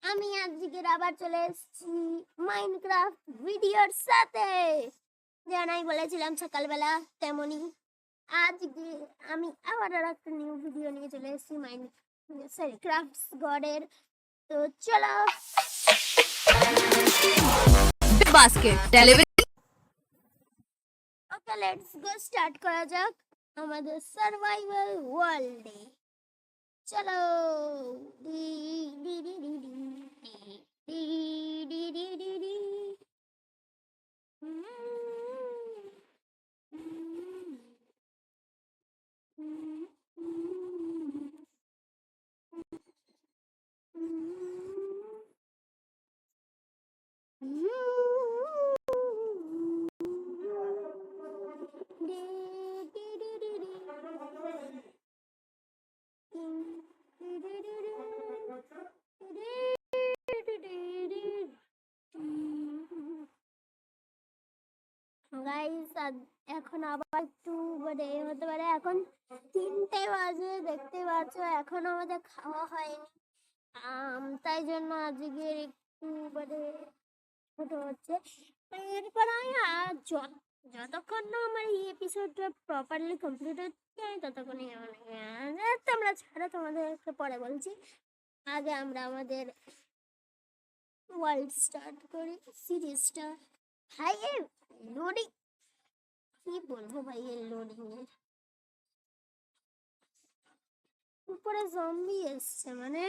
আমি আজকের আবার চলে এসেছি মাইনক্রাফট ভিডিওর সাথে। জানাই বলেছিলাম সকালবেলা, তেমনি আজকে আমি আবার আর একটা নিউ ভিডিও নিয়ে চলে এসেছি ক্রাফটস গডের। তো চলো basket television. Okay, let's go, start করা যাক আমাদের সার্ভাইভাল ওয়ার্ল্ডে। চলো D D D D D D D D D D. Guys, এখন আবার একটু মানে হতে পারে এখন 3টে বাজে, দেখতে পাচ্ছ এখন আমাদের খাওয়া হয়নি। তাই জন্য আজকে একটু মানে ছোট হচ্ছে। এরপর আমি যতক্ষণ না আমার এই এপিসোডটা প্রপারলি কমপ্লিট হচ্ছে আমি ততক্ষণই তোমরা ছাড়া তোমাদেরকে পরে বলছি। আগে আমরা আমাদের ওয়ার্ল্ড স্টার্ট করি সিরিজটা। হাই লোডিং, কি বলবো ভাই, এই লোডিং এর উপরে জম্বি এসছে, মানে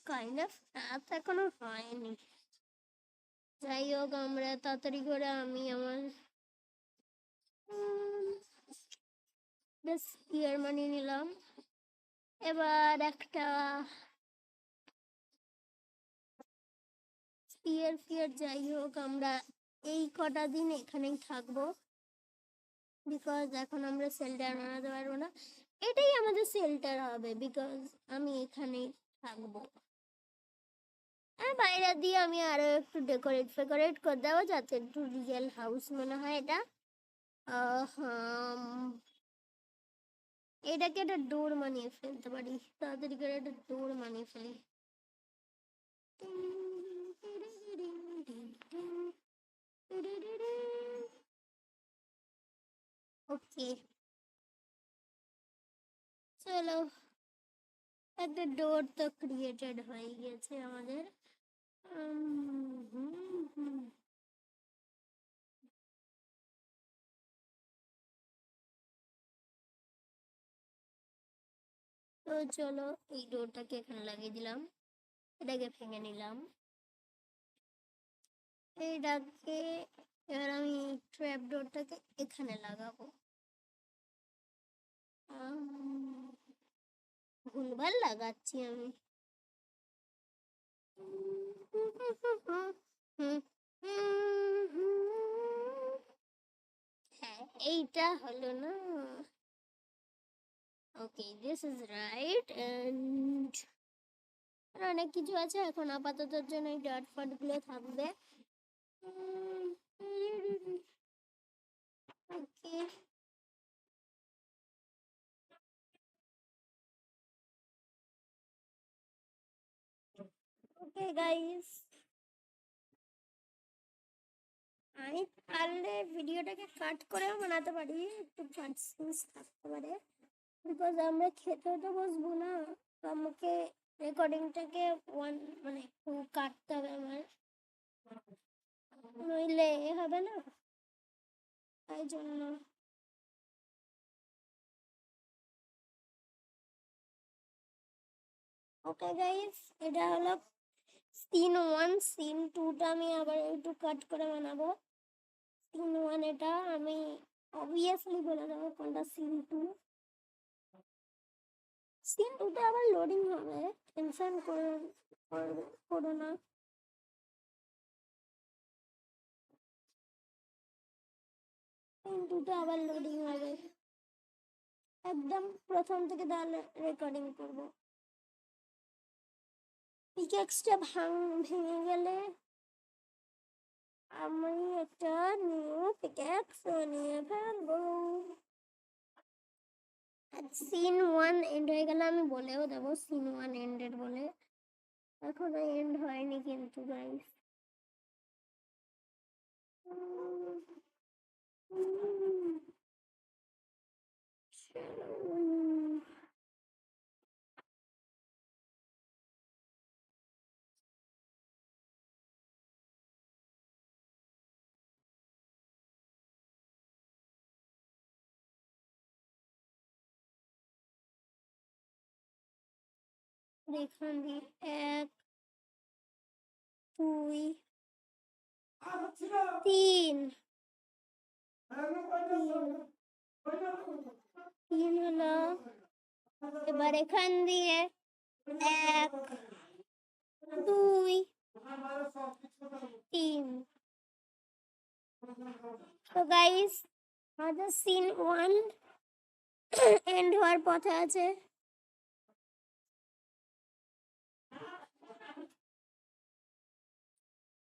কাইন্ড অফ রাত এখনো হয়নি। যাই হোক, আমরা তাড়াতাড়ি করে আমি আমার বেশ ইয়ার মানি নিলাম। এবার একটা ফিয়ার যাই হোক, আমরা এই কটা দিন এখানেই থাকবো, বিকজ এখন আমরা শেল্টার বানাতে পারবো না। এটাই আমাদের শেল্টার হবে, বিকজ আমি এখানেই থাকবো। বাইরে দিয়ে আমি আরো একটু ডেকোরেট করে দেবো, যাতে একটু রিয়েল হাউস মনে হয় এটা। এটাকে একটা ডোর বানিয়ে ফেলতে পারি, তাড়াতাড়ি করে একটা ডোর বানিয়ে ফেলি। ওকে, চলো, একটা ডোর তো ক্রিয়েটেড হয়ে গেছে আমাদের। তো চলো, এই ডোরটাকে এখানে লাগিয়ে দিলাম, এটাকে ভেঙে নিলাম। এইটাকে এবার আমি ট্র্যাপ ডোরটাকে এখানে লাগাবো। ভুলভাল লাগাচ্ছি আমি। হ্যাঁ, এইটা হলো না। ওকে, দিস ইজ রাইট। এন্ড অনেক কিছু আছে, এখন আপাততর জন্য এই ডট ফট গুলো থাকবে। ওকে, ওকে গাইস, আমি পারলে ভিডিওটাকে কাট করেও বানাতে পারি, একটু কাট সিনস থাকতে পারে, বিকজ আমরা খেতে তো বসবো না, তো আমাকে রেকর্ডিংটাকে মানে একটু কাটতে হবে আমার, নইলে হবে না, তাই জন্য। ওকে গাইস, এটা হলো সিন 1। সিন 2টা আমি আবার একটু কাট করে বানাবো। সিন 1 এটা আমি অবভিয়াসলি বলে দেবো কোনটা সিন 2। সিন 2তে আবার লোডিং হবে, টেনশন করো না। সিন 2তে আবার লোডিং হবে, একদম প্রথম থেকে তাহলে রেকর্ডিং করব। পিকেক্সটা ভেঙে গেলে আমি একটা নিউ পিকেক্স নিয়ে ফেলবো। সিন 1 এন্ড হয়ে গেলে আমি বলেও দেবো সিন 1 এন্ডেড বলে। এখনো এন্ড হয়নি কিন্তু গাইস। এখান দিয়ে 1 2 3 তিন হলো। এবার এখান দিয়ে 1 2 3। তো গাইস আমাদের সিন 1 এন্ড হওয়ার পথে আছে।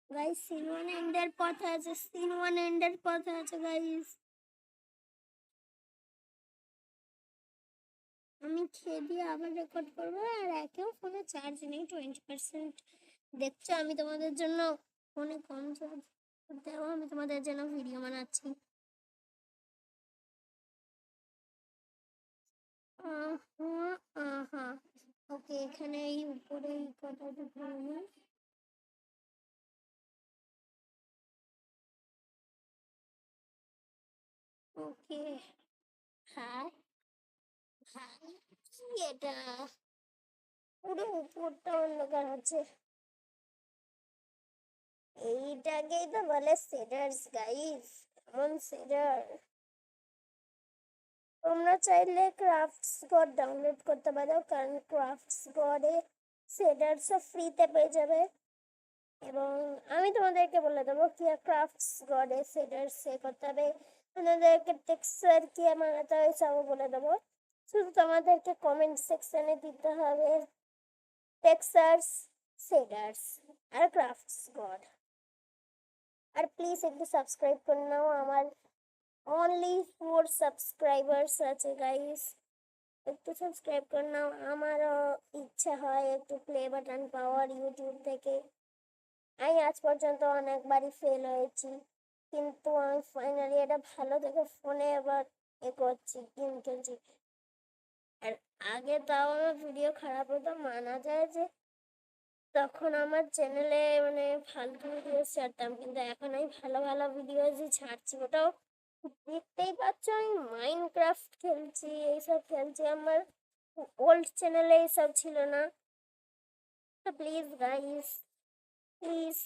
গাইস সিন 1 এন্ডের পথে আছে, সিন 1 এন্ডের পথে আছে গাইস। আমি খেয়ে দিয়ে আবার রেকর্ড করবো। আর একেও ফোনে চার্জ নেই, 20%। দেখছো আমি তোমাদের জন্য ফোনে কম চার্জ দেওয়া, আমি তোমাদের জন্য ভিডিও বানাচ্ছি। আহা ওকে, এখানে এই উপরে এই কথাটা বলবো। ওকে হ্যাঁ হ্যাঁ, কি এটা পুরো উপরটা অন্ধকার আছে। এইটাকেই তো বলে শেডার্স গাইস, এমন শেডার। তোমরা চাইলে ক্রাফটস গড ডাউনলোড করতে পারো, কারণ ক্রাফটস গডে শেডার্সও ফ্রিতে পেয়ে যাবে। এবং আমি তোমাদেরকে বলে দেবো কি ক্রাফটস গডে শেডার্স সে করতে হবে, তোমাদেরকে টেক্সচার কি বানাতে হয় সবও বলে দেবো। শুধু তোমাদেরকে কমেন্ট সেকশনে দিতে হবে টেক্সচার্স, শেডার্স আর ক্রাফটস গড। আর প্লিজ একটু সাবস্ক্রাইব করে নাও, আমার অনলি 4 সাবস্ক্রাইবার্স আছে গাইস। একটু সাবস্ক্রাইব করে নাও, আমারও ইচ্ছা হয় একটু প্লে বাটন পাওয়ার ইউটিউব থেকে। আমি আজ পর্যন্ত অনেকবারই ফেল হয়েছি, কিন্তু আমি ফাইনালি এটা ভালো দেখে ফোনে আবার করছি, গেম খেলছি। আর আগে তাও আমার ভিডিও খারাপ হতো, মানা যায় যে তখন আমার চ্যানেলে মানে ফালতু ভিডিও ছাড়তাম, কিন্তু এখন আমি ভালো ভালো ভিডিও যে ছাড়ছি ওটাও দেখতেই পাচ্ছ। আমি মাইনক্রাফট খেলছি, এইসব খেলছি, আমার ওল্ড চ্যানেলে এইসব ছিল না। তো প্লিজ গাইস, প্লিজ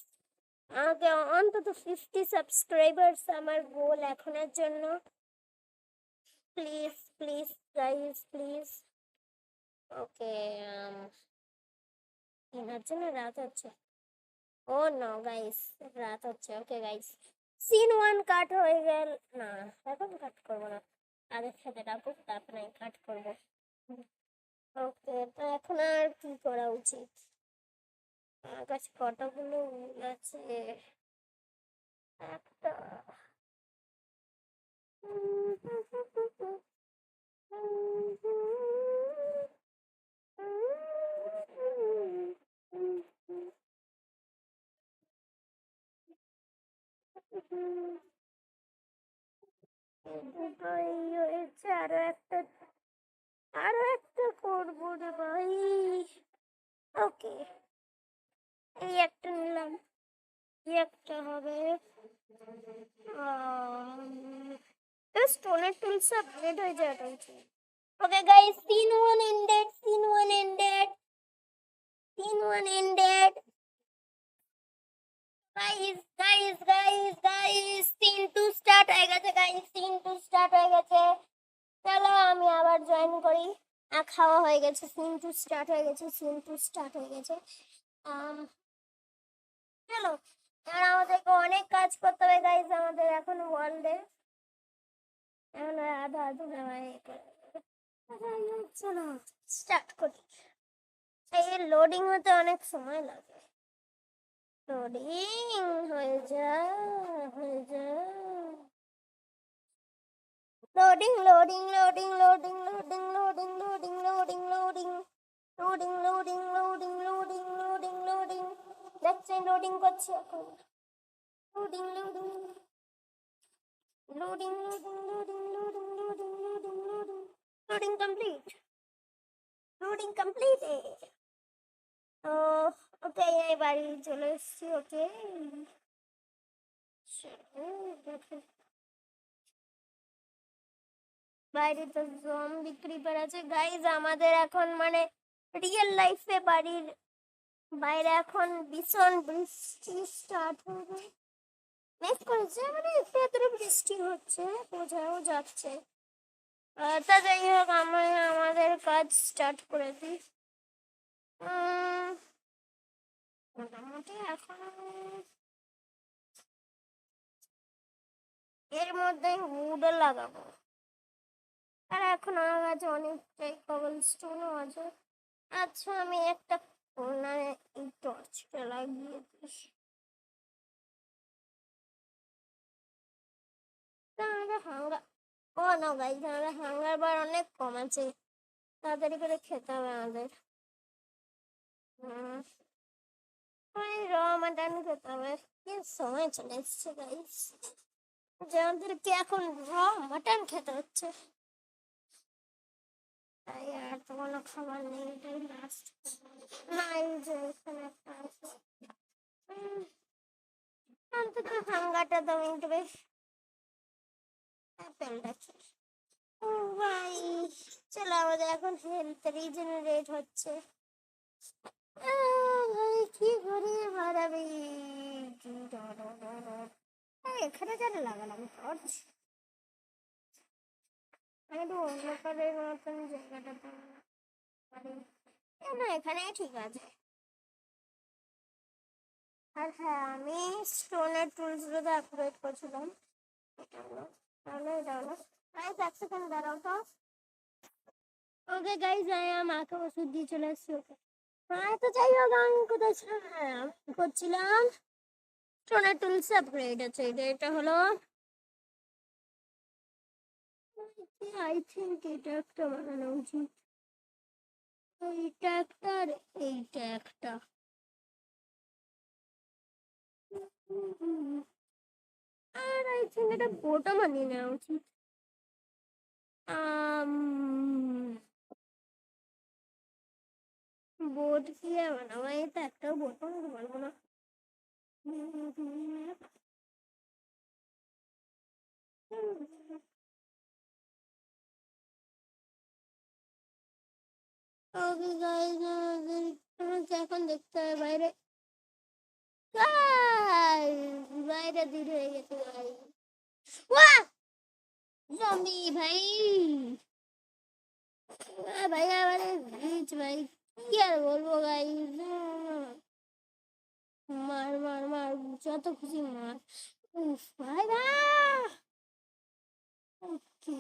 আমাকে অন্তত 50 সাবস্ক্রাইবার্স আমার গোল এখনের জন্য। Please please guys please. Okay দিন হচ্ছে না রাত হচ্ছে? ও নো গাইস, রাত হচ্ছে। ওকে গাইস, সিন 1 কাট হয়ে গেল। না এখন কাট করবো না, তাদের সাথে ডাকুক তারপরে আমি কাট করবো। ওকে, তো এখন আর কি করা উচিত? আমার কাছে কতগুলো উল আছে, একটা দুটোই হয়েছে, আরো একটা করবো রে ভাই। ওকে এই একটা নিলাম, এই একটা হবে। স্টোনের টুলস আপগ্রেড হয়ে যাওয়াটা উচিত। Okay guys, scene 1 ended, scene 1 ended, scene 1 ended. Guys scene 2 start হয়ে গেছে গাইস, সিন 2 স্টার্ট হয়ে গেছে। চলো আমি আবার জয়েন করি। খাওয়া হয়ে গেছে, সিন 2 স্টার্ট হয়ে গেছে, সিন 2 স্টার্ট হয়ে গেছে। চলো এবার আমাদেরকে অনেক কাজ করতে হবে গাইস, আমাদের এখন ওয়ার্ল্ডে এখন আধা আধা হয়। চলো স্টার্ট করি। এই লোডিং হতে অনেক সময় লাগে। লোডিং হয়ে যা, হয়ে যা। Loading loading loading loading loading loading loading loading loading loading loading loading loading loading loading করছে এখন। Loading loading loading loading loading loading loading loading loading loading complete. Loading completed. ও ওকে, এই বাড়ি চলে এসেছি। ওকে, বাইরে তো জম্বি ক্রিপার আছে গাইজ। আমাদের এখন মানে রিয়েল লাইফে বাড়ির বাইরে এখন ভীষণ বৃষ্টি স্টার্ট হবে। মেঘ করেছে, মানে একটু একটু বৃষ্টি হচ্ছে, বোঝাও যাচ্ছে। তা যাই হোক, আমরা আমাদের কাজ স্টার্ট করে দিই। মোটামুটি এখন এর মধ্যে উডও লাগাবো। আর এখন আমার কাছে অনেকটাই কবল স্টোনও আছে। আচ্ছা, আমি একটা কোনারে এই টর্চটা লাগিয়ে দিই। আমাদের হাঙ্গার, ও না গাইজ, আমাদের হাঙ্গার বার অনেক কম আছে। তাড়াতাড়ি করে খেতে হবে আমাদের। ওই র মাটন খেতে হবে। কি সময় চলে এসছে গাইজ, যে আমাদেরকে এখন র মাটন খেতে হচ্ছে। তাই আর তো কোনো খাবার নেই, এটাই লাস্ট। না, এই যে এখানে একটা আছে। অন্তত হাঙ্গারটা তো আমি একটু বেশ অ্যাপেলটা খেয়ে। ও ভাই, চলো আমাদের এখন হেলথ রিজেনারেট হচ্ছে। ভাই কি করে মারাবি? এখানে যেন লাগালাম টর্চ, আমি একটু অন্ধকারের মতন জায়গাটা পারি না, এখানে ঠিক আছে। আর হ্যাঁ, আমি স্টোনের টুলস গুলো আপগ্রেড করছিলাম। এটা হলো, তাহলে এটা হলো। গাইজ এক সেকেন্ড দাঁড়াও তো। ওকে গাইজ, মাকে ওষুধ দিয়ে চলে এসছি। ওকে হ্যাঁ, তো যাই হোক, আমি কোথায় ছিলাম? হ্যাঁ, আমি করছিলাম স্টোনের টুলস আপগ্রেড আছে। এটা হলো, আই থিঙ্ক এটা একটা বানানো উচিত। এইটা একটা আর এইটা একটা। আর আই থিঙ্ক এটা বোটা বানিয়ে নেওয়া উচিত। বোট দিয়ে বানাবো, এটা একটাও বোট বানাতে পারবো না। ওকে গাইজ, আমাকে এখন দেখতে হবে বাইরে। বাইরে দূর হয়ে গেছে ভাই। ওয়াহ, জম্বি ভাই। ভাই আমারে রিচ ভাই, কি আর বলবো গাইজ। মার মার মার, যত খুশি মার। উফ ভাই ভাই। ওকে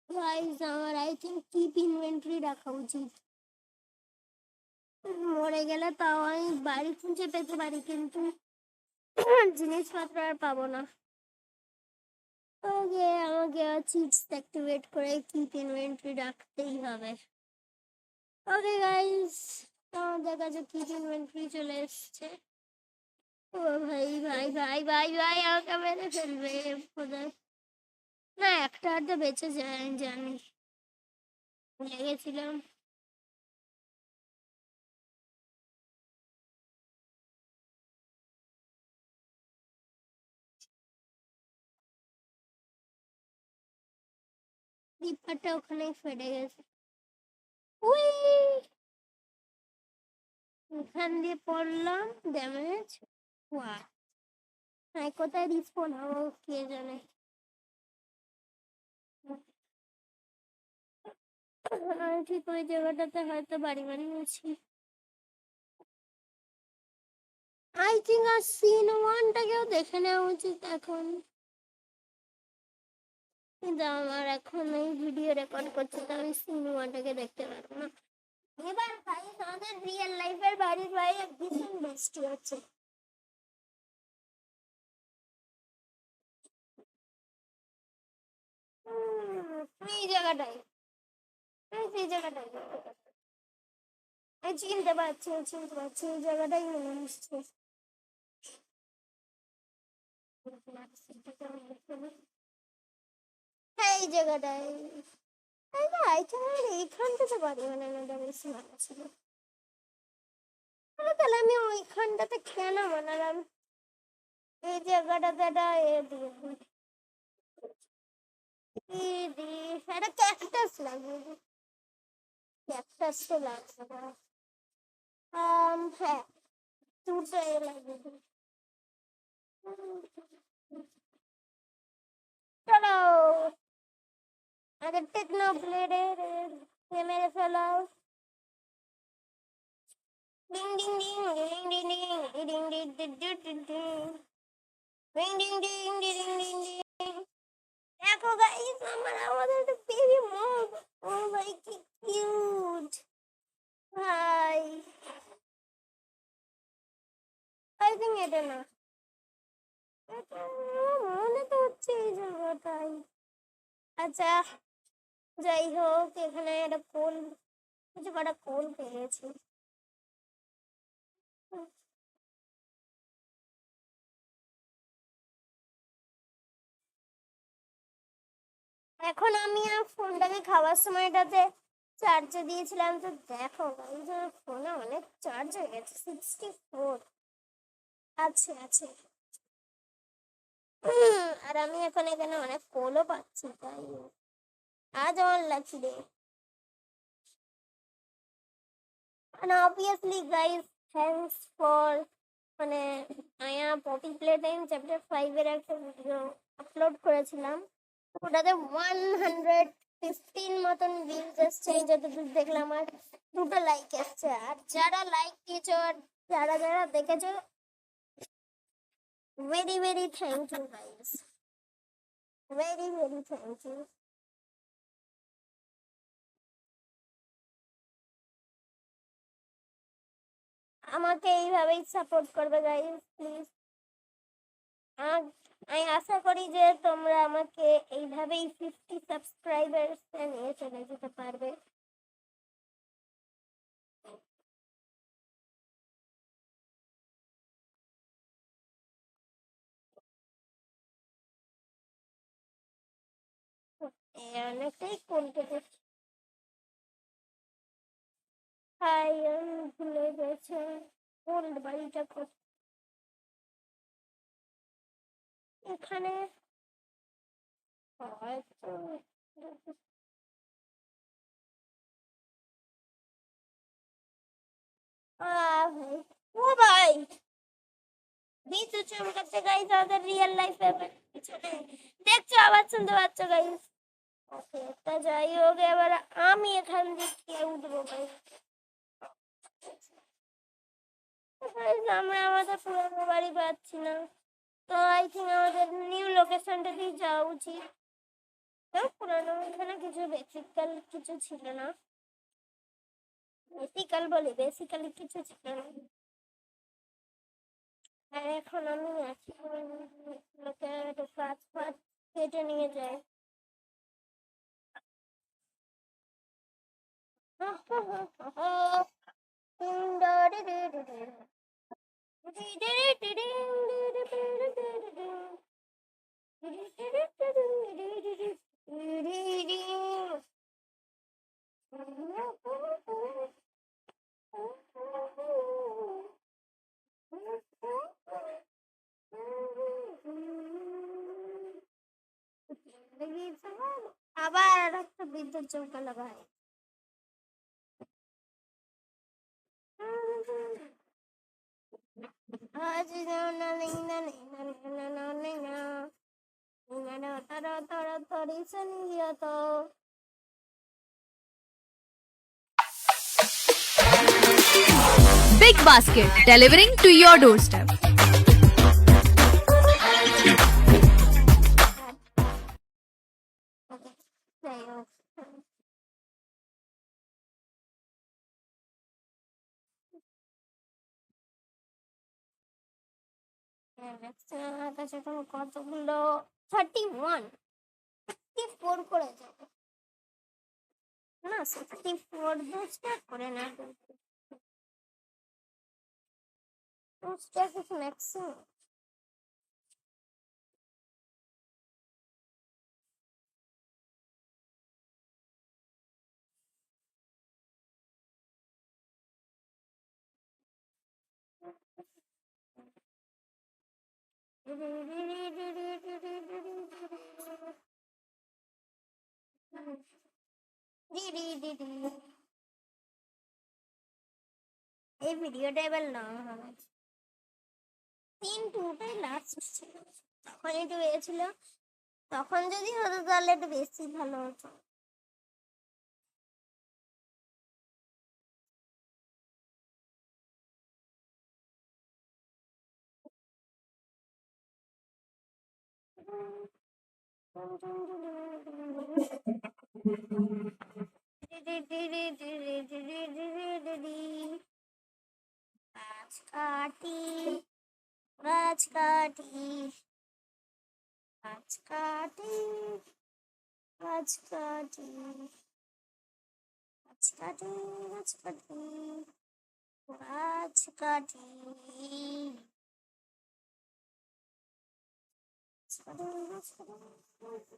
গাইজ, আমার আই থিঙ্ক কিপ ইনভেন্টরি রাখা উচিত। মরে গেলে তাও আমি বাড়ি খুঁজে পেতে পারি, কিন্তু জিনিসপত্র আর পাবো না। ওকে, আমাকে চিপস অ্যাক্টিভেট করে কিপ ইনভেন্টরি রাখতেই হবে। ওকে গাইস, আমাদের কাছে কিপ ইনভেন্টরি চলে এসছে। ও ভাই ভাই ভাই ভাই ভাই, আমাকে মেরে ফেলবে খোদা। না, একটা আর তো বেঁচে যায়, জানি, ভুলে গেছিলাম। ক্রিপারটা ওখানেই ফেটে গেছে। উই, এখান দিয়ে পড়লাম, ড্যামেজ। ওয়া, হ্যাঁ, কোথায় রিস্পন হবো কে জানে। আমি ঠিক ওই জায়গাটাতে হয়তো বাড়ি বানিয়েছি। আই থিঙ্ক আর সিন ওয়ানটাকেও দেখে নেওয়া উচিত এখন, কিন্তু আমার এখন এই ভিডিও রেকর্ড করছে, তো আমি সিন ওয়ানটাকে দেখতে পারবো না। এবার ভাই আমাদের রিয়েল লাইফের বাড়ির বাইরে ভীষণ বৃষ্টি হচ্ছে। এই জায়গাটাই, এই জায়গাটাই, চিনতে পারছি এই জায়গাটাই মনে হচ্ছে। হ্যাঁ এই জায়গাটাই। তাই না, এইখানটাতে বাড়ি বানানোটা বেশি ভালো ছিল। তাহলে আমি ওইখানটাতে কেন বানালাম? এই জায়গাটাতে একটা একটা ক্যাকটাস লাগিয়ে দিই। ক্যাকটাস তো লাগবে না। হ্যাঁ দুটো লাগিয়ে দিই। চলো আগে টেকনো ব্লেডের মেরে ফেলো। Ding ding ding ding ding ding ding ding ding ding ding ding ding ding ding ding ding. দেখো গাইস আমাদের একটা বেবি মগ। ও ভাই কি কিউট ভাই। আই থিঙ্ক এটা না, মনে তো হচ্ছে এই জায়গাটাই। আচ্ছা যাই হোক, এখানে একটা কোল, কিছু কটা কোল পেয়েছি। এখন আমি ফোনটাকে খাওয়ার সময়টাতে চার্জে দিয়েছিলাম, তো দেখো ফোনে অনেক চার্জ হয়ে গেছে, 64 আছে আছে। আর আমি এখন এখানে অনেক কোলও পাচ্ছি, তাই আজ আমার lucky day. And obviously guys, thanks for মানে আয়া পপি প্লে টাইম চ্যাপ্টার 5 এর একটা ভিডিও আপলোড করেছিলাম, ওটাতে 115 মতন ভিউজ এসছে। যতদূর দেখলাম আর 2টো লাইক এসছে। আর যারা লাইক দিয়েছো আর যারা যারা দেখেছো, very very thank you guys, very very thank you. আমাকে এইভাবেই সাপোর্ট করবে গাইস প্লিজ। আমি আশা করি যে তোমরা আমাকে এইভাবেই 50 সাবস্ক্রাইবার্স নিয়ে চলে যেতে পারবে। অনেকটাই কোল কেটে হাই, আমি ভুলে গেছে ওল্ড বাড়িটা এখানে হয়তো। ভাই ও ভাই বিচু চমকাচ্ছে গাইস, আমাদের রিয়েল লাইফে পিছনে দেখছো, আওয়াজ শুনতে পাচ্ছ গাইস? ওকে তা যাই হোক, এবার আমি এখান থেকে উঠবো গাইস। আমরা আমাদের পুরোনো বাড়ি পাচ্ছি না, তো আই থিঙ্ক আমাদের নিউ লোকেশনটাতেই যাওয়া উচিত। তো পুরোনো এখানে কিছু বেসিক্যাল কিছু ছিল না, বেসিক্যালি কিছু ছিল না। আর এখন আমি আছি লোকে কাজ ফাজ কেটে নিয়ে যায়। আবার আর একটা বিদ্যুৎ চমকা লাগায়। আজ না নেই না নেই না না না নেই না না তারা তারা তারি সনিয়া তো। Big Basket, delivering to your doorstep. ওকে যাই হোক, আমার কাছে এখন কতগুলো 31 64 করে যাবে না, 64 দিয়ে স্টার্ট করে না। Static maximum. এই ভিডিওটা এবার লং হবে। 3-2টাই লাস্ট ছিল, তখন একটু হয়েছিল, তখন যদি হতো তাহলে একটু বেশি ভালো হতো। গাছ কাটি, গাছ কাটি, গাছ কাটি, গাছ কাটি, গাছ কাটি, গাছ কাটি, গাছ কাটি, গাছ কাটি।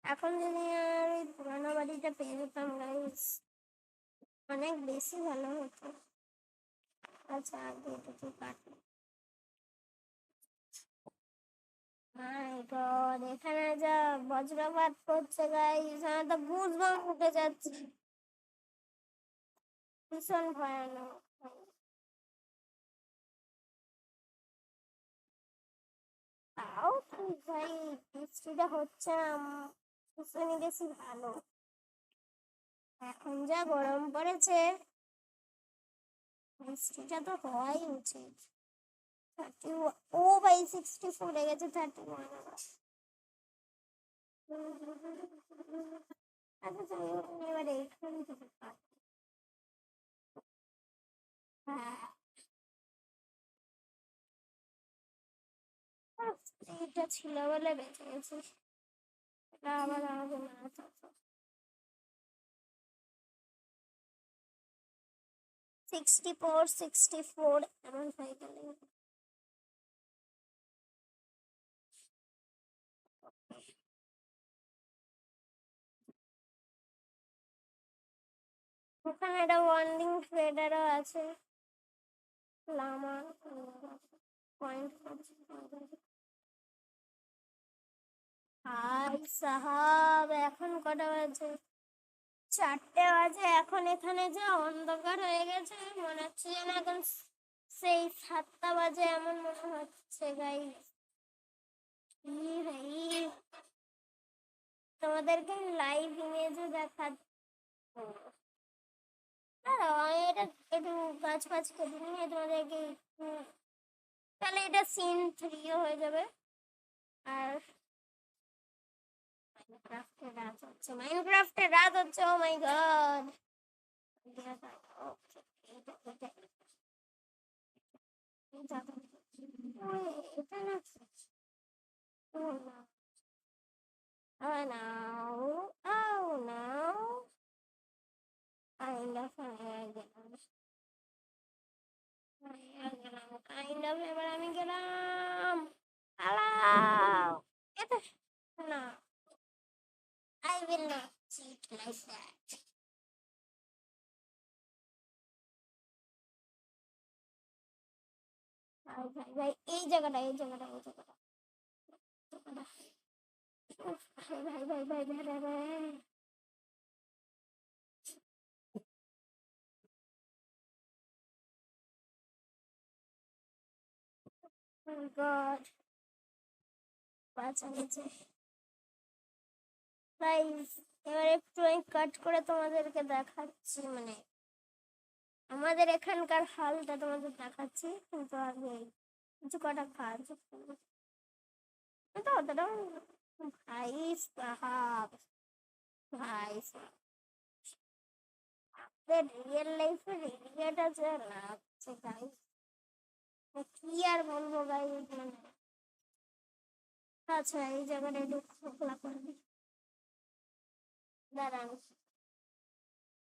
এখন যদি আর ওই পুরানো বাড়িটা পেয়ে যেতাম গাইস, অনেক বেশি ভালো হতো। আচ্ছা আগে এটা তো কাটি। মাই গড, এখানে যা বজ্রপাত করছে গাইস, আমার তো গুজবাম্প উঠে যাচ্ছে, ভীষণ ভয়ানক। তাও কি ভাই, বৃষ্টিটা হচ্ছে না, ভীষণই বেশি ভালো। এখন যা গরম পড়েছে, বৃষ্টিটা তো হওয়াই উচিত। 31, ও ভাই 64 এ গেছে, 31 আবার। আচ্ছা চলো এবার এইখান থেকে কাটি। হ্যাঁ, এটা ছিল বলে বেঁচে গেছি, এটা আবার আমাকে মারাতে হতো। 64 এমন হয়ে গেলে ওখানে একটা ওয়ার্নিং ফেডারও আছে, লামা পয়েন্ট করছে। হাই সাহাব, এখন কটা বাজে? 4টে বাজে। এখন এখানে যা অন্ধকার হয়ে গেছে, মনে হচ্ছে যেন এখন সেই 7টা বাজে এমন মনে হচ্ছে গাইস। কি ভাই, তোমাদেরকে লাইভ ইমেজে দেখাচ্ছি। দাঁড়াও, আমি এটা একটু গাছ ফাছ কেটে নিয়ে তোমাদেরকে তাহলে এটা সিন 3ও হয়ে যাবে। আর মাইনক্রাফটের রাত হচ্ছে, মাইনক্রাফটের রাত হচ্ছে, ও মাই গড। এটা না, oh no, oh no, kind of হয়ে গেলাম, kind of এবার আমি গেলাম, পালাও, এতে না, I will not cheat like that. ভাই ভাই ভাই, এই জায়গাটা, এই জায়গাটা, এই জায়গাটা, জায়গাটা। উফ, ভাই ভাই ভাই ভাই ভাই ভাই ভাই, oh god, বাঁচা গেছে। গাইস, এবার একটু আমি কাট করে তোমাদেরকে দেখাচ্ছি, মানে আমাদের এখানকার হালটা তোমাদের দেখাচ্ছি, কিন্তু আগে কিছু কটা কাজ করবো। কিন্তু অতটাও ভাই সাহাব, ভাই সাহাব, রিয়েল লাইফের এরিয়াটা যা লাগছে গাইস, কি আর বলবো গাইস, মানে আচ্ছা এই জায়গাটা একটু খোলা করে দিই, দাঁড়ান।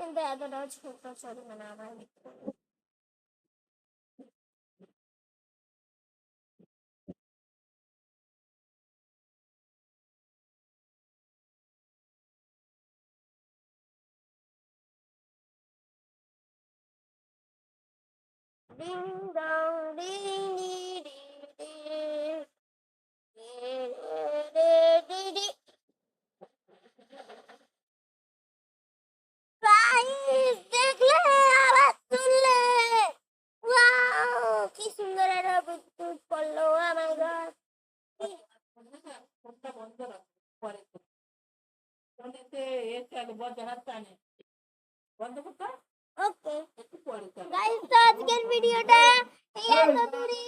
কিন্তু এতটাও ছোট চলবে না আমার ding dong ding D D D D D D D. Guys দেখলে আওয়াজ শুনলে, ওয়াও কি সুন্দর একটা বিদ্যুৎ পড়লো, ও মাই গড। ওকে গাইস, তো আজকের ভিডিওটা এই এতদূরই।